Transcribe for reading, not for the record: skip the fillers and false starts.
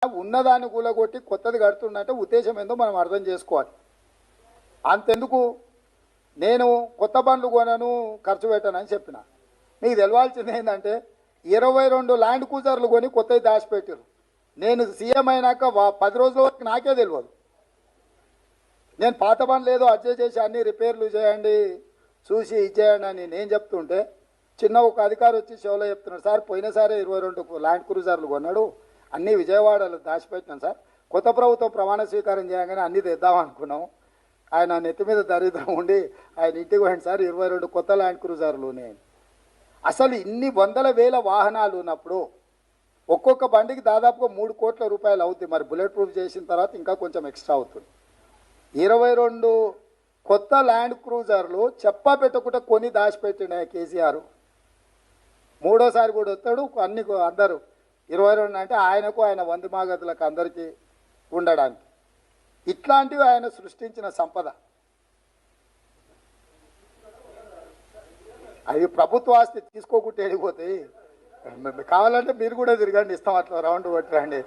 ఉన్నదాన్ని కూలగొట్టి కొత్తది కడుతున్నట్టే ఉద్దేశం ఏందో మనం అర్థం చేసుకోవాలి. అంతెందుకు నేను కొత్త బండ్లు కొనను, ఖర్చు పెట్టనని చెప్పిన. మీకు తెలవాల్సింది ఏంటంటే 22 ల్యాండ్ క్రూజర్లు కొని కొత్తవి దాచిపెట్టారు. నేను సీఎం అయినాక 10 రోజుల వరకు నాకే తెలియదు. నేను పాత బండ్లు ఏదో అడ్జస్ట్ చేసి అన్ని రిపేర్లు చేయండి, చూసి ఇచ్చేయండి అని నేను చెప్తుంటే చిన్న ఒక అధికారి వచ్చి షోలో చెప్తున్నాడు, సార్ పోయినసారి 22 ల్యాండ్ క్రూజర్లు కొన్నాడు, అన్నీ విజయవాడలో దాచిపెట్టినాం సార్, కొత్త ప్రభుత్వం ప్రమాణ స్వీకారం చేయగానే అన్నీ తెద్దాం అనుకున్నాం. ఆయన నెత్తి మీద దరిద్రం ఉండి ఆయన ఇంటికి పోయింది సార్, 22 కొత్త ల్యాండ్ క్రూజర్లు నేను. అసలు ఇన్ని వందల వేల వాహనాలు ఉన్నప్పుడు ఒక్కొక్క బండికి దాదాపుగా 3 కోట్ల రూపాయలు అవుతుంది. మరి బుల్లెట్ ప్రూఫ్ చేసిన తర్వాత ఇంకా కొంచెం ఎక్స్ట్రా అవుతుంది. 22 కొత్త ల్యాండ్ క్రూజర్లు చెప్పా పెట్టకుండా కొని దాచిపెట్టిన కేసీఆర్. మూడోసారి కూడా వస్తాడు, అన్ని అందరూ 22 అంటే ఆయనకు ఆయన వంది మాగదులకు అందరికీ ఉండడానికి. ఇట్లాంటివి ఆయన సృష్టించిన సంపద. అవి ప్రభుత్వ ఆస్తి తీసుకోకుండా వెళ్ళిపోతాయి. కావాలంటే మీరు కూడా తిరగండి, ఇస్తాం, అట్లా రౌండ్ కొట్టరండి.